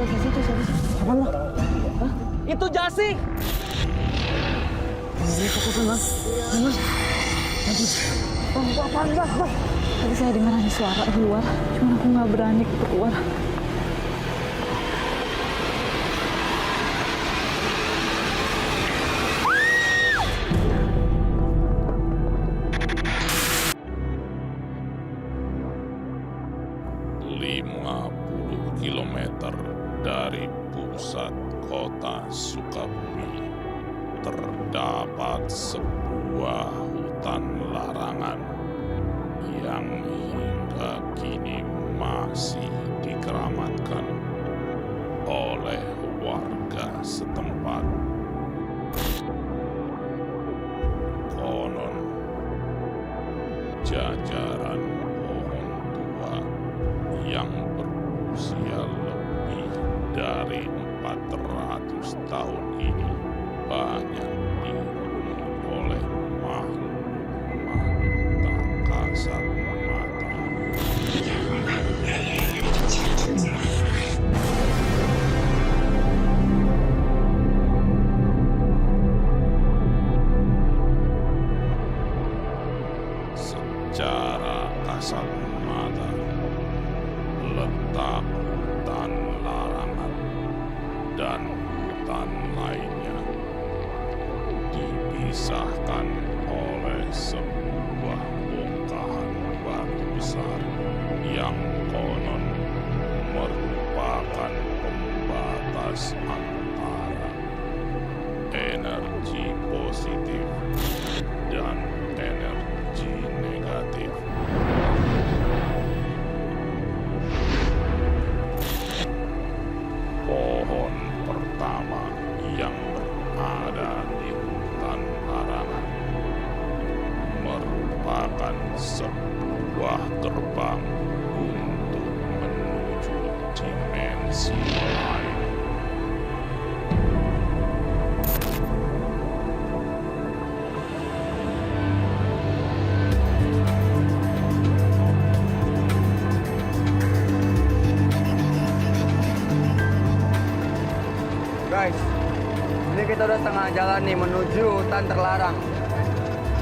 Siapa sih? Apaan bang? Hah? Itu Jasik. Ini fokusan bang. Mas. Bang, apaan bang? Tadi saya dengar ada suara di luar, cuma aku nggak berani keluar. Kilometer dari pusat kota Sukabumi terdapat sebuah hutan larangan yang hingga kini masih dikeramatkan oleh warga setempat. Konon jajaran pohon tua yang berusia lebih dari 400 tahun ini banyak dihuni oleh makhluk tak kasat mata. Secara kasat mata, letak hutan larangan dan hutan lainnya dipisahkan oleh sebuah bongkahan batu besar yang konon merupakan pembatas antara energi positif dan energi negatif. Pohon pertama yang berada di hutan larangan merupakan sebuah gerbang untuk menuju dimensi lain. Guys, ini kita udah setengah jalan nih menuju hutan terlarang.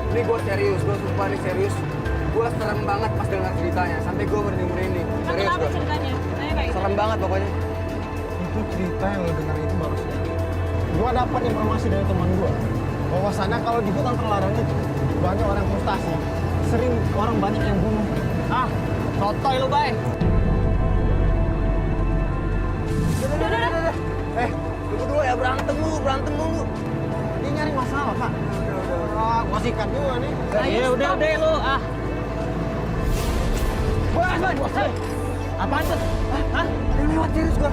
Ini gue serius, gue sumpah nih serius. Gue serem banget pas dengar ceritanya, sampai gue merinding. Serius gue. Ceritanya? Serem banget pokoknya. Itu cerita yang lo dengar itu baru saja. Gue dapat informasi dari teman gue bahwasannya kalau di hutan terlarang itu banyak orang frustasi, sering orang banyak yang bunuh. Ah, sotoy lo bay. Udah. Tunggu dulu ya, berantem mulu. Dia nyari masalah pak. Ah, gua sikat juga nih. Ya udah lu ah. Bos. Apaan tuh? Hah? Ada lewat serius gue.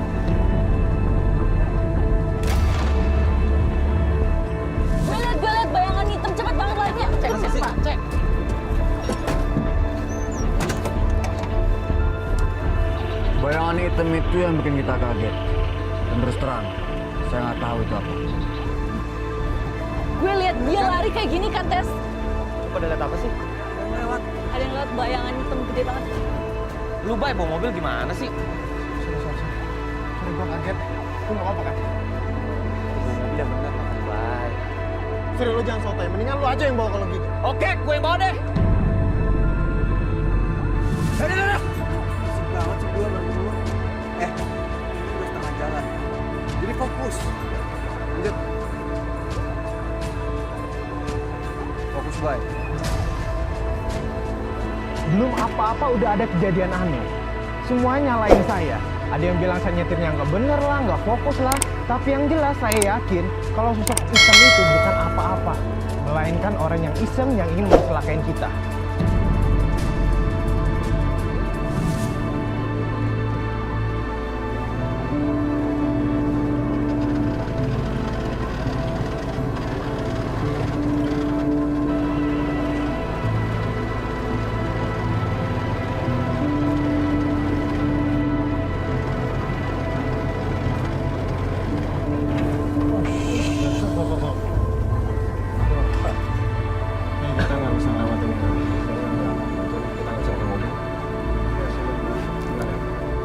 Gue liat bayangan hitam cepet banget larinya. Cek. Bayangan hitam itu yang bikin kita kaget. Dan terus terang, saya nggak tahu itu apa. Gue liat dia lari kayak gini kan, Tes. Pada lihat apa sih? Ada yang lewat bayangan hitam gede banget. Lu bay bawa mobil gimana sih? Sorry, gua kaget. Lu nggak apa-apa kan? Iya bener bay. Sorry, lu jangan sotoy. Mendingan lu aja yang bawa kalau gitu. Oke, gue yang bawa deh. Udah. Asik banget sih gue sama lu. Udah setengah jalan. Jadi fokus. Lanjut. Fokus, Bay. Belum apa-apa udah ada kejadian aneh. Semuanya nyalain saya. Ada yang bilang saya nyetirnya nggak bener lah, nggak fokus lah. Tapi yang jelas saya yakin kalau sosok iseng itu bukan apa-apa, melainkan orang yang iseng yang ingin mencelakain kita.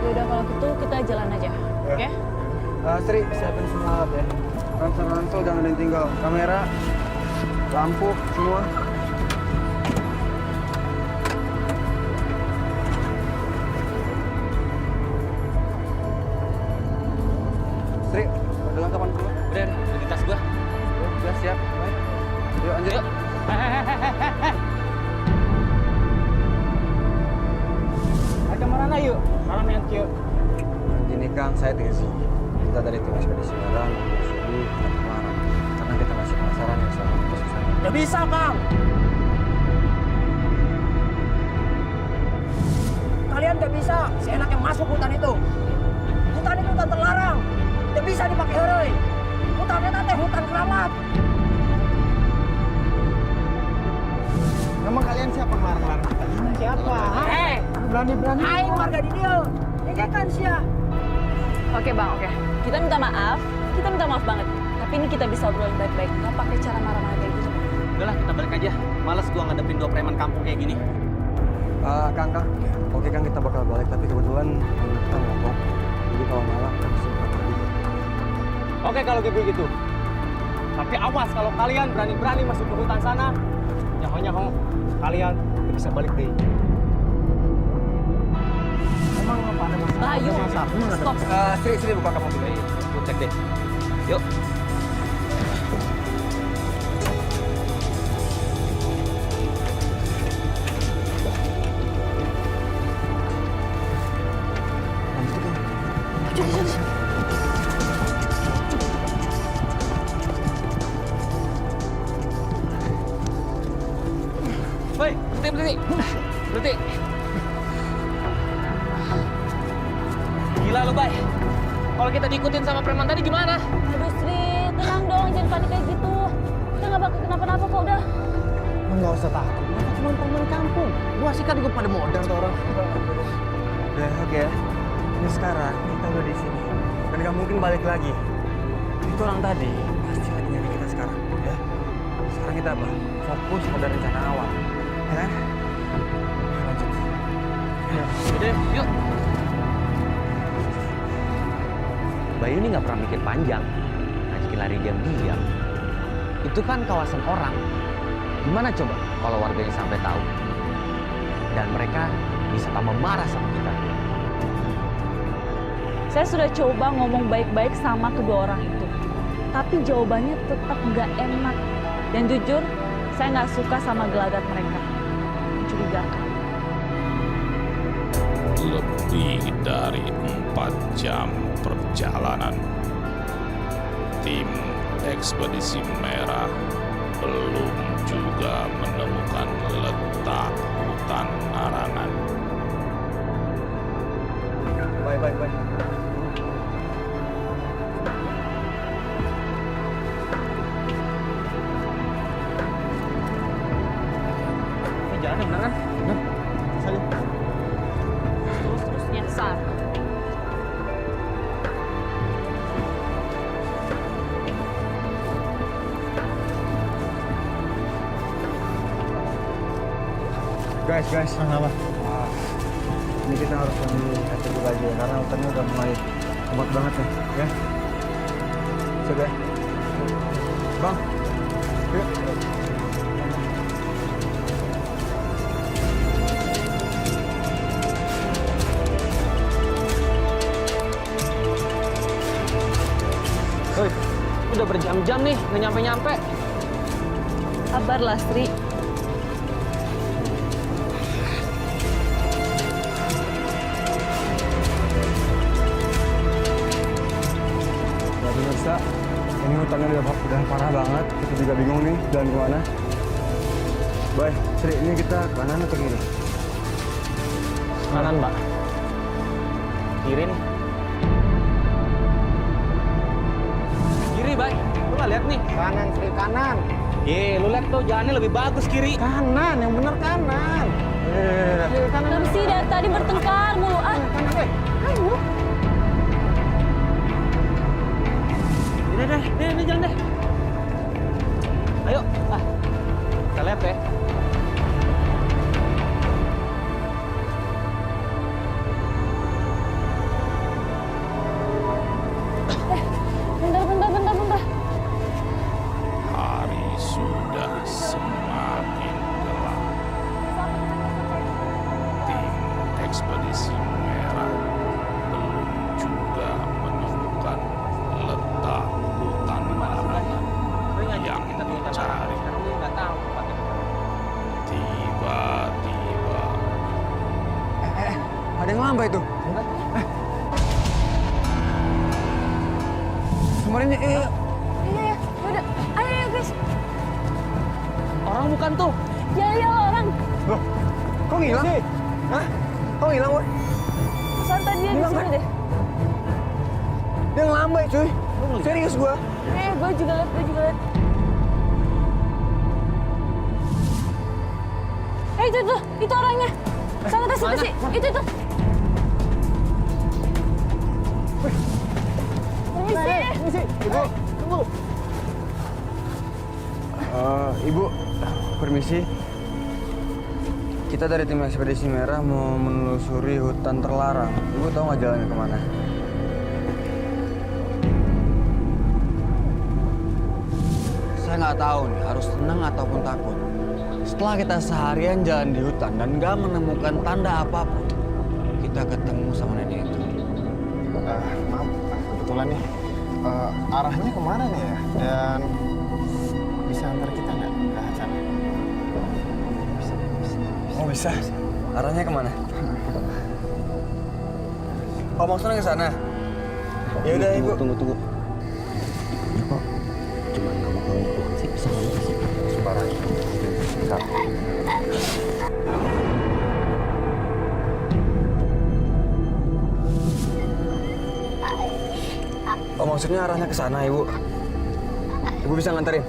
Yaudah kalau gitu kita jalan aja. Oke. Sri, siapin semua alat ya. Ransel jangan ada yang tinggal. Kamera, lampu, semua. Sri, dengan kapan keluar? Udah, di tas gua. Udah siap. Baik. Yuk, lanjut. Yuk. Ayo kemana yuk? Malam yang cute. Gini Kang, saya Tezi. Kita dari tim ekspedisi Medan menyusuri Semarang. Karena kita masih penasaran ya sama kasus sana. Gak bisa, Kang. Kalian gak bisa seenaknya masuk hutan itu. Hutan itu hutan terlarang. Gak bisa dipakai heroi. Hutannya teh hutan keramat. Memang kalian siapa ngelarang-larang kita? Siapa? Berani-berani. Aing warga di dia. Ini kan sia. Oke bang, oke. Kita minta maaf banget. Tapi ini kita bisa obrolin baik-baik. Nggak pakai cara marah-marah kayak gitu. Udahlah, kita balik aja. Males gua ngadepin 2 preman kampung kayak gini. Kang. Oke Kang, kita bakal balik. Tapi kebetulan mobil kita mogok. Jadi kalau malam kita bisa berangkat gitu. Oke kalau gitu. Tapi awas kalau kalian berani-berani masuk ke hutan sana, nyaho-nyaho, kalian nggak bisa balik deh. Emang apa ada masalah? Ayo, stop. Sri buka kamu mobil. Gua cek deh. Yuk. Woi, berhenti. Gila lu, Bay. Kalau kita diikutin sama preman tadi gimana? Aduh Sri, tenang dong, jangan panik kayak gitu. Kita nggak bakal kenapa-napa kok, udah. Nggak usah takut. Mereka cuma teman kampung. Gua sih kan gue pada modal tuh orang. Udah, oke ya. Ini sekarang kita udah di sini. Dan nggak mungkin balik lagi. Itu orang tadi pasti lagi nyari kita sekarang. Ya. Sekarang kita apa? Fokus pada rencana awal. Ya kan? Lanjut. Udah, yuk. Bayu ini nggak pernah mikir panjang, ngajakin lari diam-diam. Itu kan kawasan orang. Gimana coba kalau warganya sampai tahu? Dan mereka bisa tambah marah sama kita. Saya sudah coba ngomong baik-baik sama kedua orang itu. Tapi jawabannya tetap nggak enak. Dan jujur, saya nggak suka sama gelagat mereka. Mencurigakan. Lebih dari 4 jam perjalanan, tim ekspedisi merah belum juga menemukan letak hutan larangan. Baik. Ini jalan yang bener kan? Bener. Salim. Terus nyasar. Guys. Kenapa? Ini kita harus ambil hati dulu aja ya, karena hutannya udah mulai kuat banget nih, ya. Sudah. Bang. Yuk. Woi, udah berjam-jam nih, nggak nyampe-nyampe. Sabarlah Sri. Ya pemirsa, ini hutannya udah parah banget. Kita juga bingung nih jalan kemana. Baik, Sri, ini kita kanan atau kiri? Kanan, Mbak. Kiri nih. Kiri, Bay. Lu nggak lihat nih? Kanan, Sri, kanan. Lu lihat tuh jalannya lebih bagus kiri. Kanan, yang bener kanan. Kanan. Kenapa sih dari tadi bertengkar mulu? Kanan, weh. Ayo. Ini jalan deh. Ayo, kita lihat ya. apa itu? Semua ini, Iya, udah. Ayo guys. Orang bukan tuh. Ya orang. Loh, kok ngilang? Hah? Kok ngilang, Boy? Santai dia di Hilang, sini kan? deh. Dia ngelambai, cuy. Serius gua. Gue juga liat. Itu tuh, itu orangnya. Sana tas sih. Itu tuh. Permisi. Ibu, tunggu. Ibu, permisi. Kita dari tim ekspedisi merah mau menelusuri hutan terlarang. Ibu tahu nggak jalannya kemana? Saya nggak tahu nih, harus tenang ataupun takut. Setelah kita seharian jalan di hutan dan nggak menemukan tanda apapun, kita ketemu sama nenek itu. Maaf, kebetulan nih arahnya kemana nih ya? Dan bisa antar kita nggak ke sana? Bisa. Oh bisa? Arahnya kemana? Oh maksudnya ke sana? Ya udah ibu. Tunggu. Ya kok cuma nggak mau kamu doang sih, bisa nggak sih? Sembarang. Oh maksudnya arahnya ke sana ibu? Ibu bisa nganterin?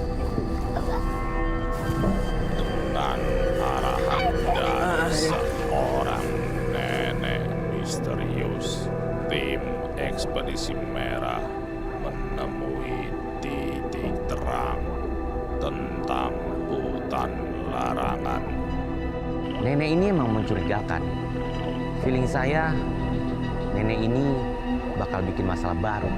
Dan arahan dari seorang nenek misterius, tim ekspedisi merah menemui titik terang tentang hutan larangan. Nenek ini emang mencurigakan. Feeling saya, nenek ini bakal bikin masalah baru.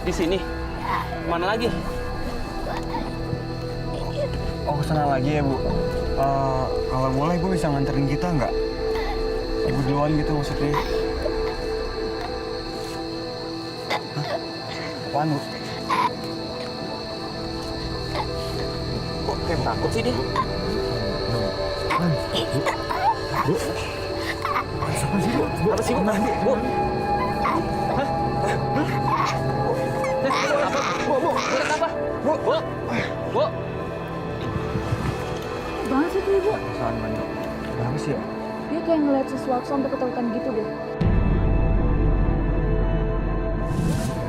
Di sini? Mana lagi? Oh kesana lagi ya bu. Kalau boleh ibu bisa nganterin kita nggak? Ibu duluan gitu maksudnya. Hah? Apaan bu? Kok kayak takut sih dia? Apa sih bu? Bu? Hah? Bu, kenapa? Bu. Banget sih tuh ibu. Kesalahan banyak. Kenapa sih ya? Dia kayak ngeliat sesuatu sampai ketakutan gitu deh.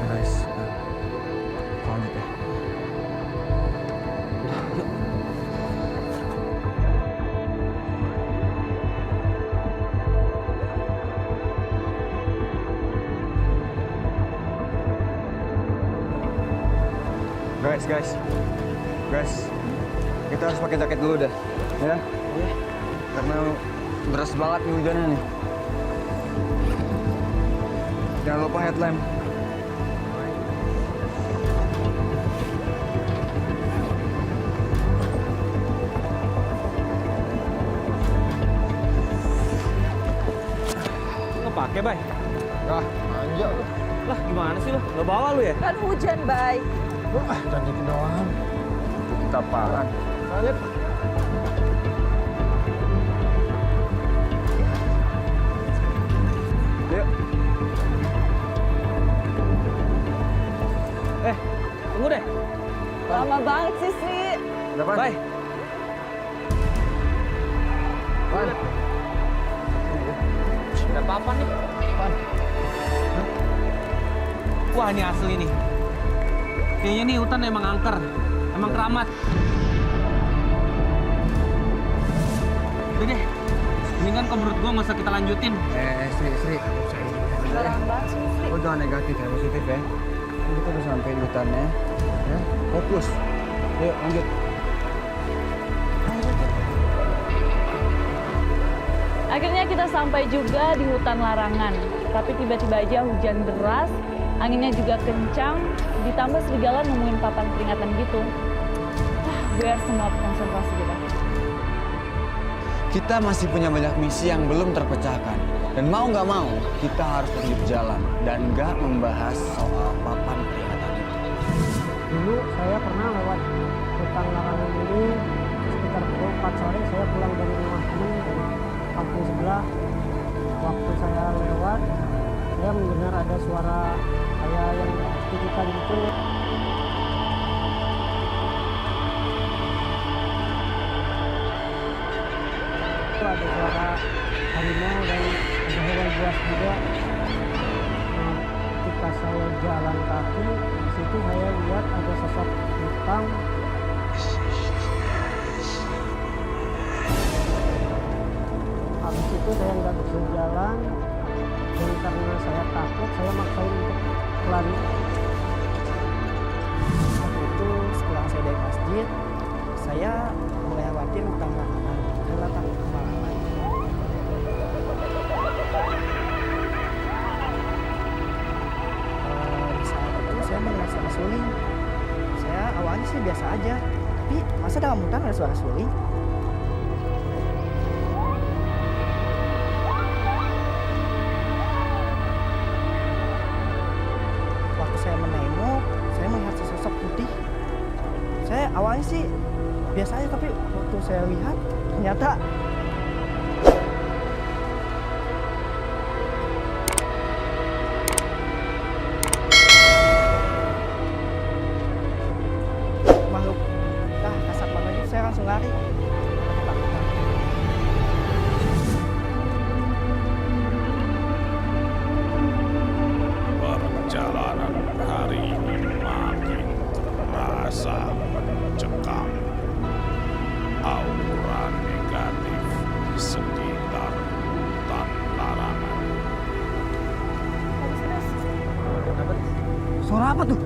Guys, lanjut ya. Guys, kita harus pakai jaket dulu dah, ya? Karena deras banget nih hujannya nih. Jangan lupa headlamp. Nggak pakai, Bay? Ah, manja lu. Lah, gimana sih lo? Lo bawa lu ya? Kan hujan, Bay. Jangan gitu doang. Kita apaan? Lanjut. Yuk. Tunggu deh. Lama banget sih, Sri. Depan. Bay. Pan. Ada apa-apa nih? Wah, ini asli nih. Kayaknya nih hutan emang angker. Emang keramat. Udah deh. Mendingan kalau menurut gua nggak usah kita lanjutin. Sri. Barang banget sih, Sri. Oh jangan negatif ya, positif ya. Ini kita udah sampai di hutannya. Ya, fokus. Yuk, lanjut. Akhirnya kita sampai juga di hutan larangan. Tapi tiba-tiba aja hujan deras, anginnya juga kencang, ditambah serigala nemuin papan peringatan gitu. Biar semua konsentrasi kita. Kita masih punya banyak misi yang belum terpecahkan. Dan mau nggak mau, kita harus terus jalan. Dan nggak membahas soal papan peringatan itu. Dulu saya pernah lewat hutan larangan ini sekitar 4 sore saya pulang dari rumah teman dari kampung sebelah. Waktu saya lewat, saya mendengar ada suara kayak yang titipan gitu. Ada suara harimau dan ada hewan buas juga. Nah, ketika saya jalan kaki, di situ saya lihat ada sosok hitam. Habis itu saya nggak bisa jalan, dan karena saya takut, saya maksain untuk lari. Waktu itu setelah saya dari masjid, saya melewati hutan larangan. Saya takut kemalaman. Di saat itu saya mendengar suara suling. Saya awalnya sih biasa aja, tapi masa dalam hutan ada suara suling? Waktu saya menengok, saya melihat sesosok putih. Saya awalnya sih biasa aja, tapi waktu saya lihat ternyata makhluk kasar banget itu. Saya langsung lari. Perjalanan hari ini makin terasa mencekam. Aura negatif di sekitar hutan larangan. Suara apa tuh?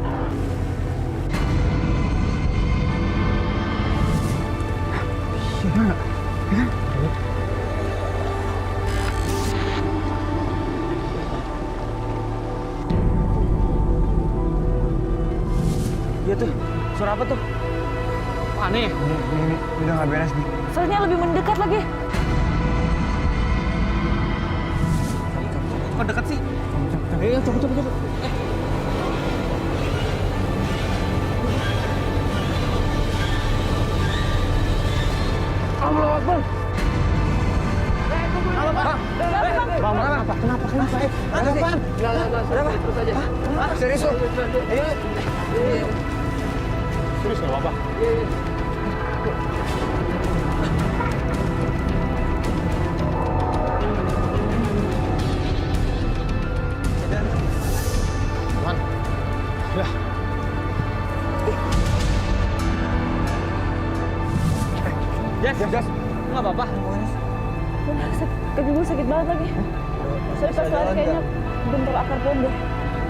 Iya tuh, suara apa tuh? Aneh. Ini udah nggak beres nih. Soalnya lebih mendekat lagi. Kok dekat sih? Ayo, cepet. Allah Akbar. Bang, Kenapa? Kenapa? Ada apaan? Terus aja. Serius lu? Serius nggak apa-apa? Aman. Udah. Jas, nggak apa-apa. kaki gue sakit banget lagi. Saya pas lari kayaknya bentur akar pohon deh.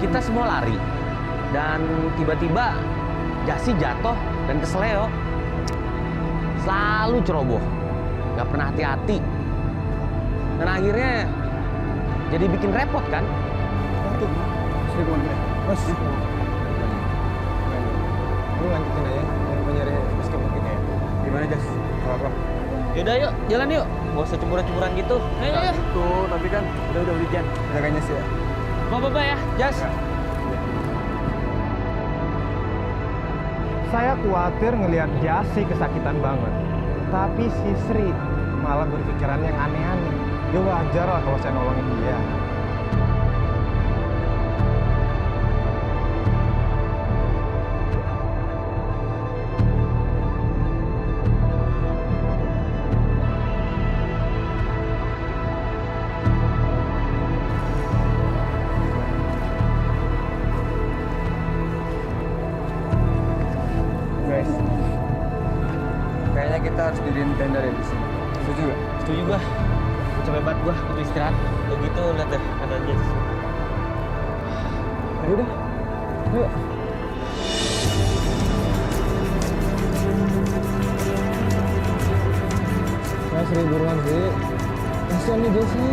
Kita semua lari dan tiba-tiba Jasi jatuh dan kesleo. Selalu ceroboh, nggak pernah hati-hati. Dan akhirnya jadi bikin repot kan? Mas. Lu lanjutin aja. Yang nyari basket mungkin ya. Gimana Jas? Apa? Yaudah yuk, jalan yuk. Gak usah cemburan-cemburan gitu. Ayo. Tuh, tapi kan udah hujan. Jaganya sih ya. Apa-apa ya, Jas. Saya khawatir ngelihat Jasi kesakitan banget. Tapi si Sri malah berpikiran yang aneh-aneh. Ya wajar lah kalau saya nolongin dia. Guys, Kayaknya kita harus diriin tenda deh di sini. Setuju gak? Setuju gua. Capek banget gua, butuh istirahat. Udah gitu, lihat deh, ada Jas. ya udah. Yuk. Saya Sri buruan sih. Kasian nih Jasi.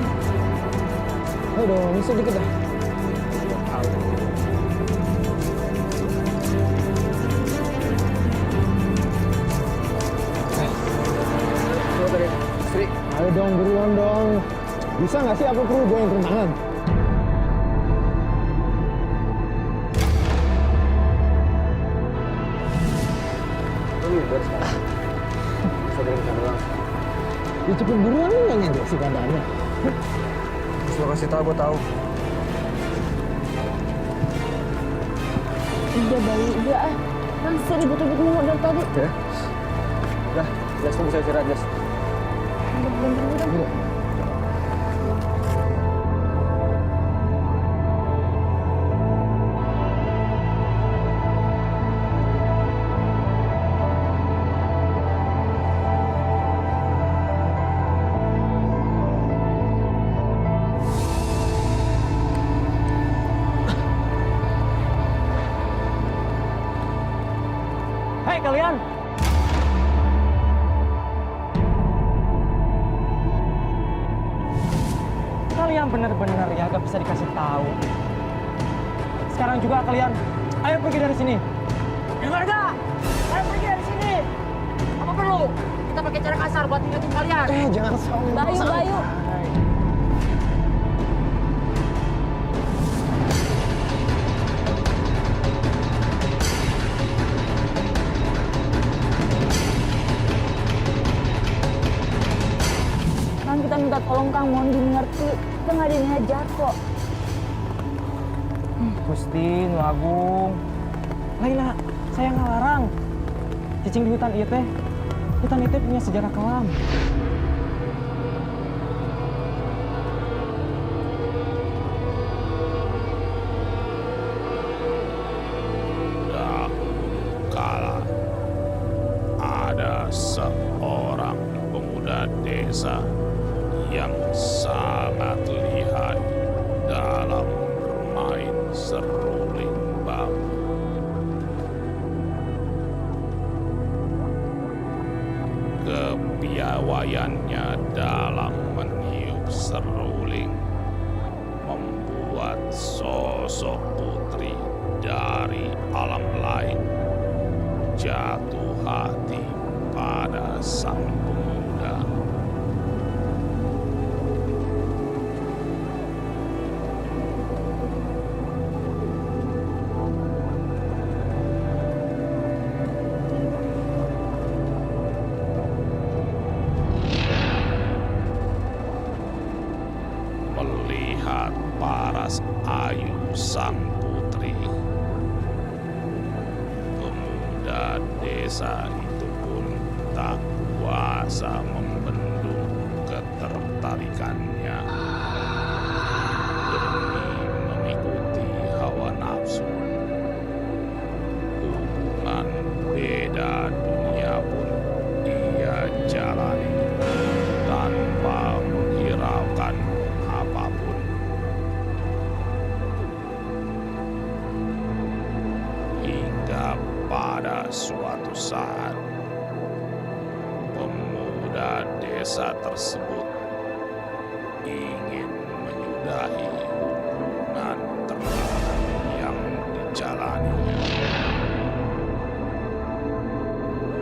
Ayo dong, bisa dikit dah. Sri, Ayo dong, buruan dong. Bisa nggak sih apa perlu gue yang turun tangan? lu lihat sekarang. Bisa dari sana doang. Ya cepet buruan lu nanya deh si keadaannya. Terus lo kasih tau, gue tahu. Udah Bayu, udah ah. Masih ribut-ribut mulu dari tadi. Oke. Udah, Jas, lu bisa istirahat, Jas. Udah. Hei kalian! Kalian bener-bener ya gak bisa dikasih tahu. Sekarang juga kalian, ayo pergi dari sini. Dengar gak? Ayo pergi dari sini. Apa perlu? Kita pakai cara kasar buat ingetin kalian. Jangan sombong. Bayu, Bayu. Kan kita minta tolong Kang Mondi ngerti. Kita nggak ada niat jahat kok. Gusti, Nu Agung. Laila, saya ngelarang. Cicing di hutan ieu teh. Hutan itu punya sejarah kelam. Dahulu kala ada seorang pemuda desa yang sangat lihai dalam bermain seruling bambu. Kepiawaiannya dalam meniup seruling membuat sosok putri dari alam lain jatuh hati pada sang pemuda. Melihat paras ayu sang putri, pemuda desa itu pun tak kuasa membendung ketertarikannya demi mengikuti hawa nafsu. Hubungan beda dunia pun ia jalani tanpa menghiraukan apapun. Hingga pada suatu saat, pemuda desa tersebut ingin menyudahi hubungan terlarang yang dijalaninya.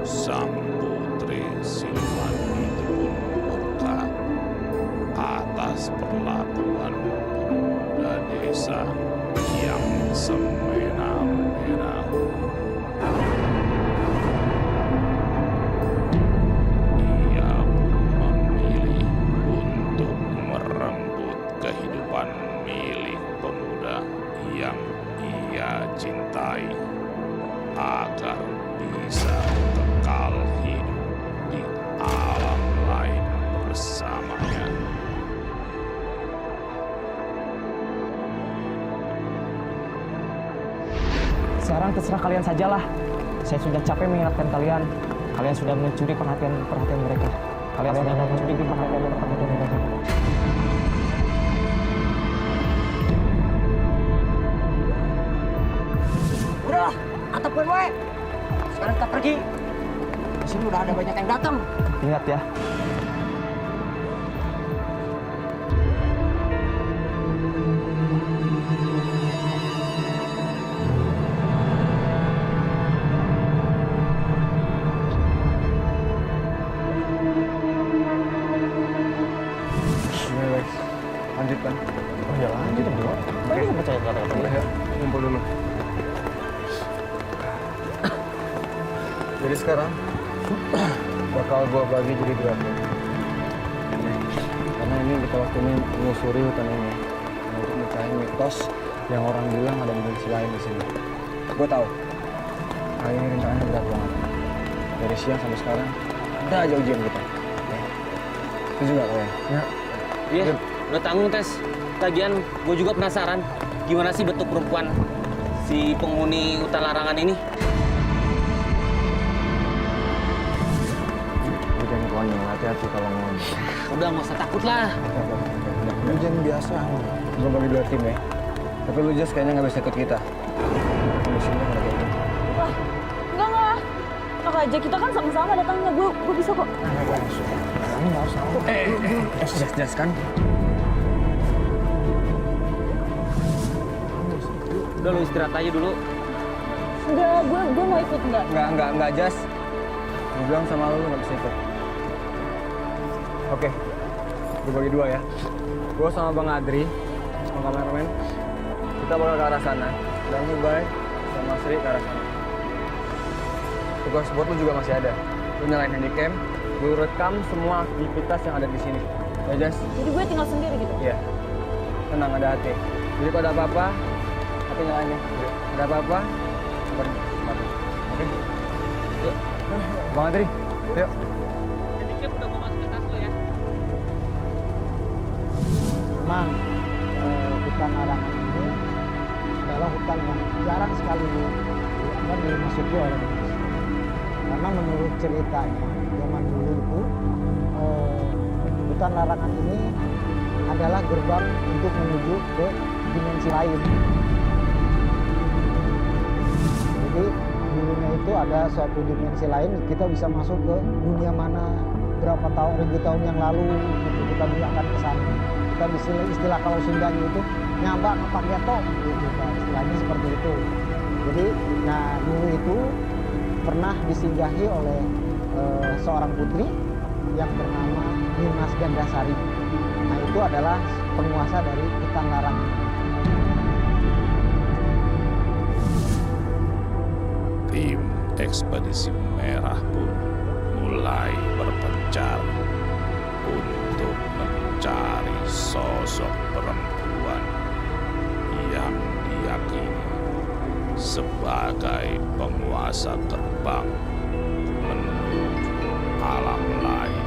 Sang putri siluman itu pun murka atas perlakuan pemuda desa yang semena-mena. Ia pun memilih untuk merenggut kehidupan milik pemuda yang ia cintai agar bisa kekal hidup di alam lain bersamanya. Sekarang terserah kalian sajalah. Saya sudah capek mengingatkan kalian. Kalian sudah mencuri perhatian mereka. Kalian sudah mencuri perhatian mereka. Udah, atapkan wae. Sekarang kita pergi. Di sini udah ada banyak yang datang. Ingat ya, Lanjutkan. oh ya lanjut bro. Oke, percaya kata-kata. Udah ya, ngumpul dulu. Jadi sekarang bakal gua bagi jadi 2 tim. ini kita waktunya menyusuri hutan ini untuk mencari mitos yang orang bilang ada dimensi lain di sini. Gue tahu, kali ini rintangannya berat banget. Dari siang sampai sekarang, ada aja ujian kita. Setuju nggak kalian? Ya. Iya, udah tanggung tes. Lagian gue juga penasaran, gimana sih bentuk perempuan si penghuni hutan larangan ini? Lu jangan konyol, hati-hati kalau ngomong. Udah, nggak usah takut lah. Lu jangan biasa. Gue bagi 2 tim ya. Tapi lu just kayaknya nggak bisa ikut kita. Kondisinya nggak kayak gini. Wah, enggak. Enak aja, kita kan sama-sama datangnya. Gue bisa kok. Kamu nggak usah. Jelas kan? Udah, lu istirahat aja dulu. Enggak, gue mau ikut enggak. Nggak Jas. Gue bilang sama lu nggak bisa ikut. Oke, gue bagi 2 ya. Gue sama Bang Adri, sama kameramen, kita bakal ke arah sana. Dan Ubay sama Sri ke arah sana. Tugas buat lu juga masih ada. Lu nyalain handycam, lu rekam semua aktivitas yang ada di sini. Ya Jas? Jadi gue tinggal sendiri gitu. Iya. Tenang, ada hati. Jadi kalau ada apa-apa, hati nyalain ya. Ada apa-apa, kabarin. Oke? Yuk. Bang Adri, yuk. Jadi udah mau masuk ke tas lo ya? Memang hutan larangan ini adalah hutan yang jarang sekali dimasuki oleh manusia. Karena menurut ceritanya zaman dulu itu hutan larangan ini adalah gerbang untuk menuju ke dimensi lain. Jadi dulunya itu ada suatu dimensi lain, kita bisa masuk ke dunia mana berapa tahun, ribu tahun yang lalu gitu, kita akan ke sana. Kita bisa istilah kalau Sundanya itu nyambak ngapak getok gitu, nah, istilahnya seperti itu. Jadi nah dulu itu pernah disinggahi oleh seorang putri yang bernama Dimas Gandasari. Nah itu adalah penguasa dari hutan larangan. Tim ekspedisi merah pun mulai berpencar untuk mencari sosok perempuan yang diyakini sebagai penguasa gerbang menuju alam lain.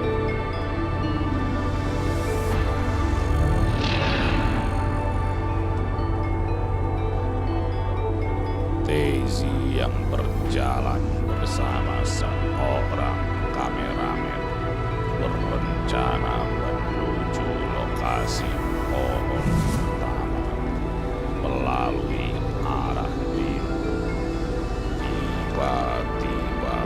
Daisy yang berjalan bersama seorang kameramen berencana menuju lokasi pohon utama melalui arah timur. Tiba-tiba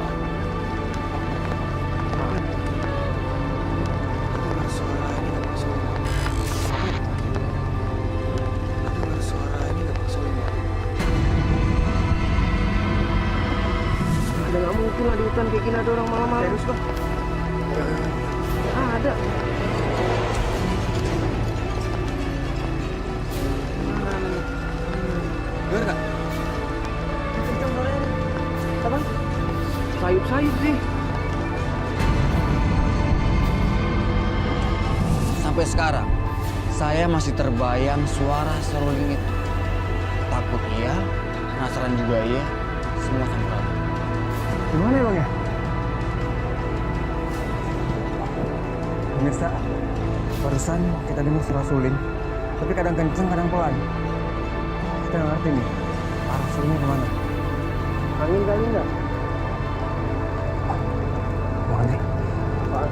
Nggak mungkin lah di hutan kayak gini ada orang malam-malam. Serius Bang? Ada. Dengar nggak? Kenceng suaranya. Apa? Sayup-sayup sih. Sampai sekarang, saya masih terbayang suara seruling itu. Takut iya, penasaran juga iya, semua campur aduk. Gimana ya Bang ya? Pemirsa, barusan kita dengar suara suling, tapi kadang kenceng, kadang pelan. Kita nggak ngerti nih, arah sulingnya kemana. Angin kali nggak? Bang Andri, Apaan?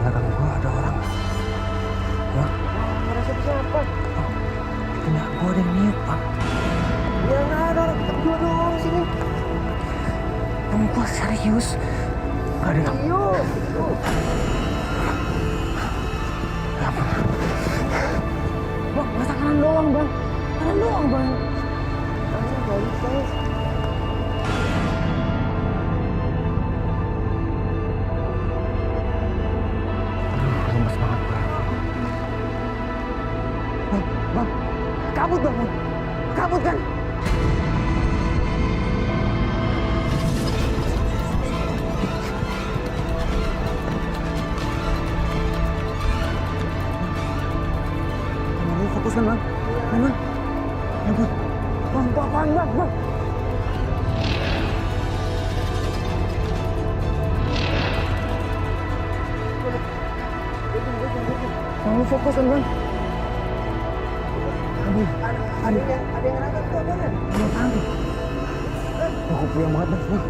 belakang gua ada orang. Ya, Ada siapa-siapa? kena gua ada yang niup, Bang. Ya nggak ada orang, kita berdua doang di sini. Bang, gua serius. Gak ada yang... Yuk. Bang, masa kanan doang, Bang. Kanan doang, Bang. Nggak bisa. Lemes banget, Bang. Bang. Kabut, Bang. Kabut, kan? kan bang? Bang. Bang. Kamu fokus kan bang? Aduh, ada yang ngangkat tuh apa ya? Ada tangki. Aku puyeng banget bang.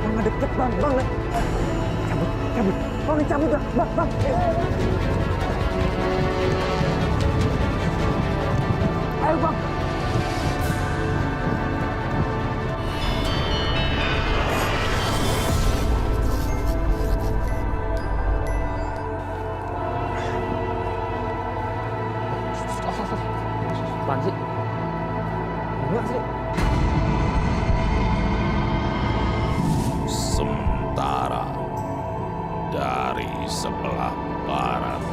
Bang, deket bang. Cabut. Bang, cabut dah. Bang. Ayo bang. Apaan sih? Enggak sih. Sementara dari sebelah barat,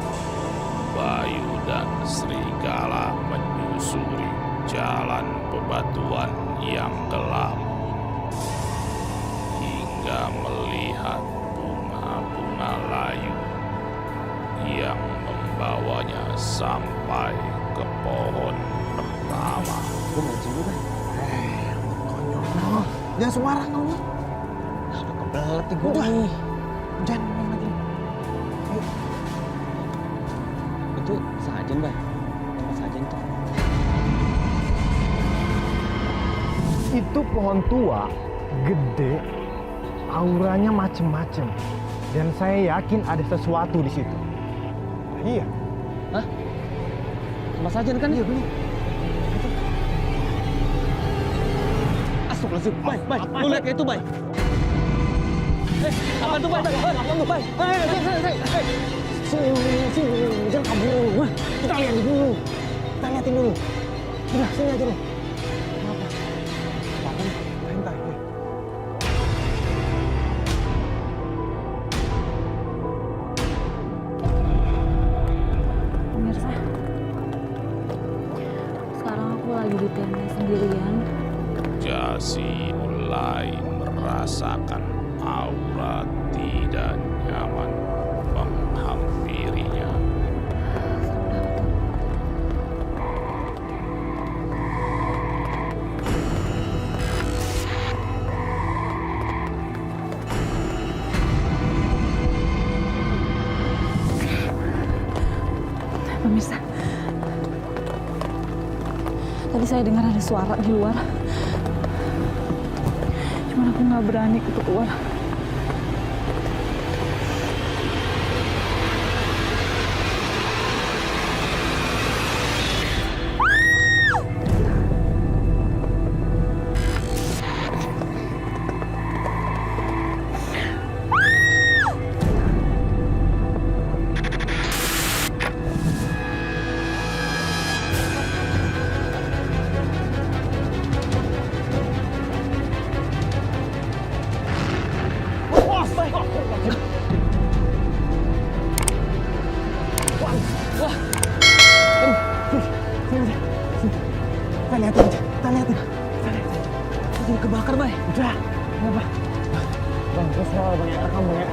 Bayu dan Serigala menyusuri jalan bebatuan yang gelap hingga melihat bunga-bunga layu yang membawanya sampai ke pohon pertama. Gue mancing dulu bang. Oh, jangan sembarang kamu. Udah kebelet nih gue Udah. nih. Jangan main lagi. Itu sajen bang. Tempat sajen tuh. Itu pohon tua, gede, auranya macem-macem. Dan saya yakin ada sesuatu di situ. Iya. Hah? Tempat sajen kan? Iya bener. Astagfirullahaladzim. Bay. Lu lihat kayak itu, Bay. Apa tuh, Bay? Apa tuh, Bay? Sini, jangan kabur. Kita liatin dulu. Udah, sini aja nih. Kenapa? Apa? Entah. Pemirsa, sekarang aku lagi di tenda sendirian. Jasi mulai merasakan aura tidak nyaman menghampirinya. Pemirsa, tadi saya dengar ada suara di luar. Cuman aku nggak berani untuk keluar. Kita liatin. Jadi kebakar, Bay. Udah, kenapa? Bang, terus bang ya, kamu ya.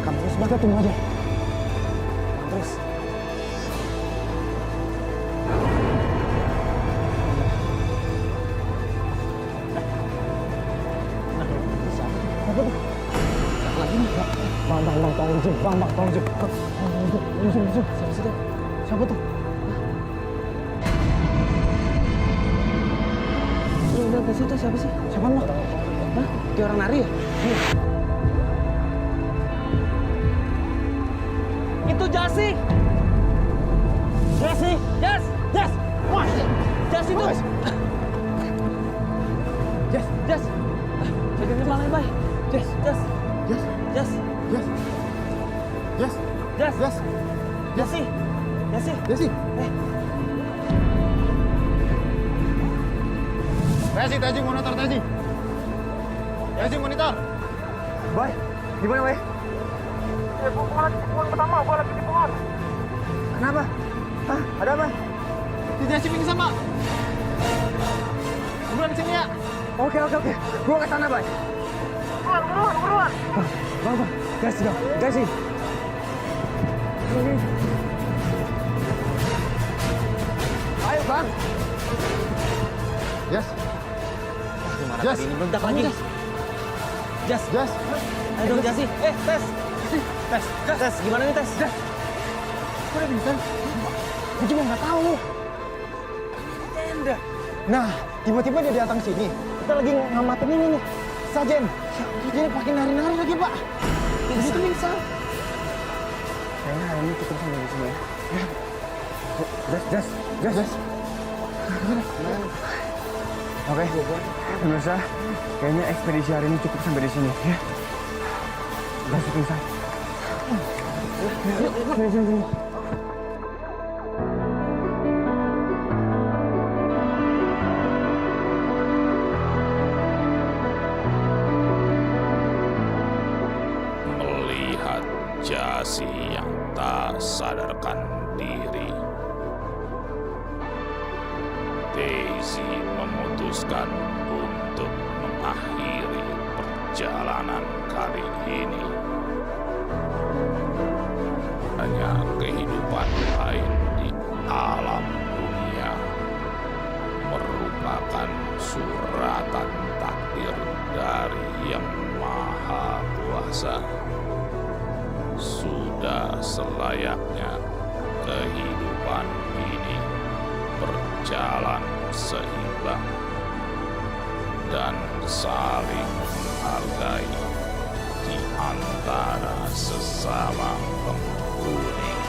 Kamu terus baca tunggu aja. Terus. Siapa tuh? Lagi nih. Bang, tolong jemput. Bang, tolong jemput. Siapa sih tuh? Siapa tuh? Lu lihat ke situ siapa sih? Siapa bang? Hah? Kayak orang nari ya? Iya. Itu Jasi. Jas. Wah, Jas itu. Jas. Jagain banget, Bay. Jas. Jasi. Desi. Tesi monitor Tesi. Tesi monitor. Boy, gimana boy? Gua lagi di pohon pertama, gua lagi di pohon. Kenapa? Hah? Ada apa? Si Jesse pingsan, Pak. Buruan sini ya. Oke. Gua ke sana, boy. Buruan. Bang. Kasih. Ayo, Bang. Yes. Gimana Jas, tadi ini meledak lagi? Jas. Ayo dong, Jasi. Tes. Gimana nih, Tes? Kok udah pingsan? Gue juga nggak tahu. Nah, tiba-tiba dia datang sini. Kita lagi ngamatin ini nih. Sajen. Dia pakai nari-nari lagi, Pak. Dia tuh pingsan. Kayaknya hari ini cukup sampai di sini ya. Jas. Oke, pemirsa, kayaknya ekspedisi hari ini cukup sampai di sini ya. Jas pingsan. Sini. Melihat Jasi yang tak sadarkan diri, Daisy memutuskan untuk mengakhiri perjalanan kali ini. Hanya kehidupan lain di alam dunia merupakan suratan takdir dari Yang Maha Kuasa. Sudah selayaknya kehidupan ini berjalan seimbang dan saling menghargai di antara sesama penghuni.